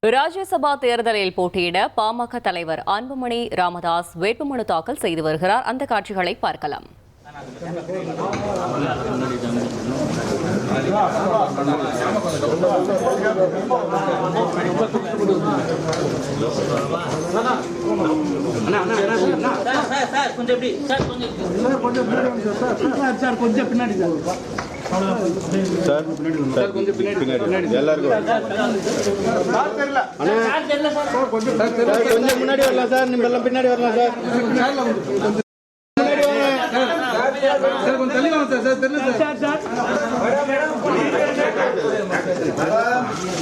ராஜ்யசபா தேர்தலில் போட்டியிட பாமக தலைவர் அன்புமணி ராமதாஸ் வேட்புமனு தாக்கல் செய்து வருகிறார். அந்த காட்சிகளை பார்க்கலாம். கொஞ்சம் பின்னாடி முன்னாடி வரலாம் சார். நீங்க எல்லாம் பின்னாடி வரலாம் சார். கொஞ்சம் தள்ளி வாங்க சார். தெரியல சார்.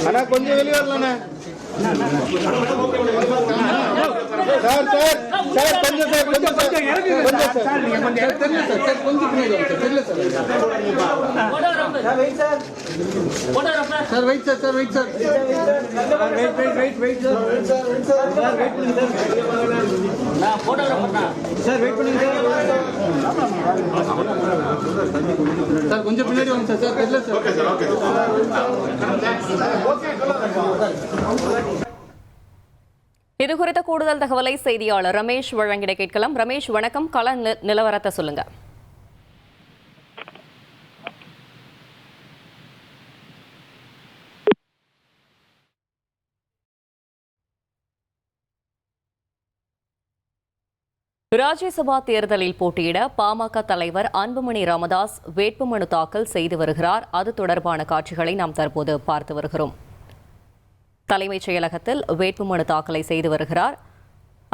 அண்ணா கொஞ்சம் வெளியே வரலாண்ணே. சார் சார் சார் கொஞ்சம் சார் கொஞ்சம் சார் நீங்க கொஞ்சம் தெரியல சார். கொஞ்சம் பின்னாடி தெரியல sir. Sir wait sir wait sir sir wait பண்ணுங்க சார். கொஞ்சம் பின்னாடி வாங்க சார். சார் தெரியல சார். இது குறித்த கூடுதல் தகவலை செய்தியாளர் ரமேஷ் வழங்கிட கேட்கலாம். ரமேஷ் வணக்கம். கள நிலவரத்தை சொல்லுங்க. ராஜ்யசபா தேர்தலில் போட்டியிட பாமக தலைவர் அன்புமணி ராமதாஸ் வேட்புமனு தாக்கல் செய்து வருகிறார். அது தொடர்பான காட்சிகளை நாம் தற்போது பார்த்து வருகிறோம். தலைமைச் செயலகத்தில் வேட்புமனு தாக்கலை செய்து வருகிறார்.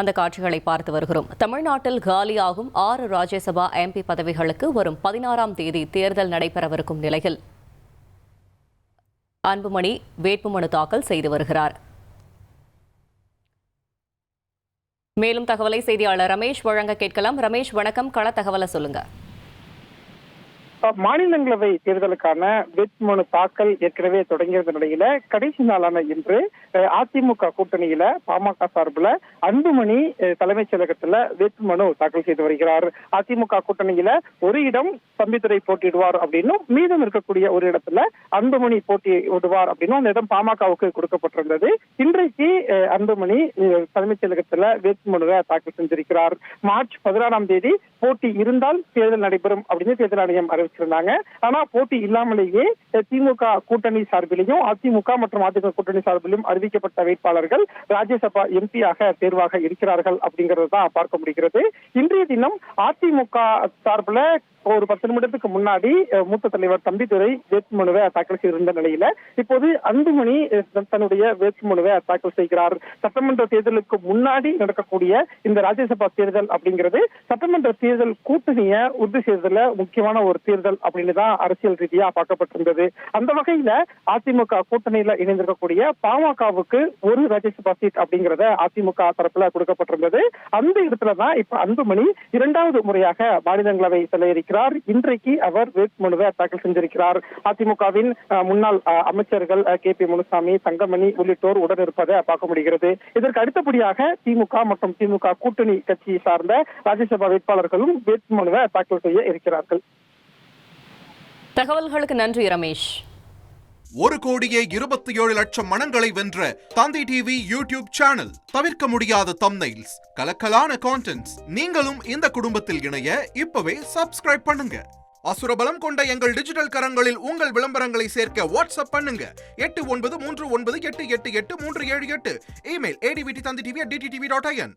அந்த காட்சிகளை பார்த்து வருகிறோம். தமிழ்நாட்டில் காலியாகும் 6 ராஜ்யசபா MP பதவிகளுக்கு வரும் 16ஆம் தேதி தேர்தல் நடைபெறவிருக்கும் நிலையில் அன்புமணி வேட்புமனு தாக்கல் செய்து வருகிறார். மேலும் தகவலை செய்தியாளர் ரமேஷ் வழங்க கேட்கலாம். ரமேஷ் வணக்கம். கள தகவலை சொல்லுங்க. மாநிலங்களவை தேர்தலுக்கான வேட்புமனு தாக்கல் ஏற்கனவே தொடங்கியிருந்த நிலையில கடைசி நாளான இன்று அதிமுக கூட்டணியில பாமக சார்பில் அன்புமணி தலைமைச் செயலகத்துல வேட்புமனு தாக்கல் செய்து வருகிறார். அதிமுக கூட்டணியில ஒரு இடம் தம்பிதுரை போட்டியிடுவார் அப்படின்னும் மீதம் இருக்கக்கூடிய ஒரு இடத்துல அன்புமணி போட்டியிடுவார் அப்படின்னும் அந்த இடம் பாமகவுக்கு கொடுக்கப்பட்டிருந்தது. இன்றைக்கு அன்புமணி தலைமைச் செயலகத்துல வேட்புமனுவை தாக்கல் செஞ்சிருக்கிறார். மார்ச் 16ஆம் தேதி போட்டி இருந்தால் தேர்தல் நடைபெறும் அப்படின்னு தேர்தல் ஆணையம் அறிவிச்சிருந்தாங்க. ஆனா போட்டி இல்லாமலேயே திமுக கூட்டணி சார்பிலையும் அதிமுக மற்றும் அதிமுக கூட்டணி சார்பிலும் அறிவிக்கப்பட்ட வேட்பாளர்கள் ராஜ்யசபா MP-யாக தேர்வாக இருக்கிறார்கள் அப்படிங்கிறது தான் பார்க்க முடிகிறது. இன்றைய தினம் அதிமுக சார்பில் ஒரு 10 நிமிடத்துக்கு முன்னாடி மூத்த தலைவர் தம்பிதுரை வேட்புமனுவை தாக்கல் செய்திருந்த நிலையில இப்போது அன்புமணி தன்னுடைய வேட்புமனுவை தாக்கல் செய்கிறார். சட்டமன்ற தேர்தலுக்கு முன்னாடி நடக்கக்கூடிய இந்த ராஜ்யசபா தேர்தல் அப்படிங்கிறது சட்டமன்ற தேர்தல் கூட்டணியை உறுதி செய்ததுல முக்கியமான ஒரு தேர்தல் அப்படின்னு தான் அரசியல் ரீதியா பார்க்கப்பட்டிருந்தது. அந்த வகையில அதிமுக கூட்டணியில இணைந்திருக்கக்கூடிய பாமகவுக்கு ஒரு ராஜ்யசபா சீட் அப்படிங்கிறத அதிமுக தரப்புல கொடுக்கப்பட்டிருந்தது. அந்த இடத்துலதான் இப்ப அன்புமணி 2வது முறையாக மாநிலங்களவை செல்ல இன்றைக்கு அவர் வேட்புமனுவை தாக்கல் செஞ்சிருக்கிறார். அதிமுகவின் முன்னாள் அமைச்சர்கள் KP முனுசாமி, தங்கமணி உள்ளிட்டோர் உடன் இருப்பதை பார்க்க முடிகிறது. இதற்கு அடுத்தபடியாக திமுக மற்றும் திமுக கூட்டணி கட்சி சார்ந்த ராஜ்யசபா வேட்பாளர்களும் வேட்புமனுவை தாக்கல் செய்ய இருக்கிறார்கள். தகவல்களுக்கு நன்றி ரமேஷ். 1,27,00,000 மனங்களை வென்ற தந்தி டிவி யூடியூப் சேனல். தவிர்க்க முடியாத தம்ப்நெயில்ஸ், கலக்கலான கான்டென்ட்ஸ். நீங்களும் இந்த குடும்பத்தில் இணைய இப்பவே சப்ஸ்கிரைப் பண்ணுங்க. அசுரபலம் கொண்ட எங்கள் டிஜிட்டல் கரங்களில் உங்கள் விளம்பரங்களை சேர்க்க வாட்ஸ்அப் பண்ணுங்க. 8939888378. Email advtthanditv@dttv.in.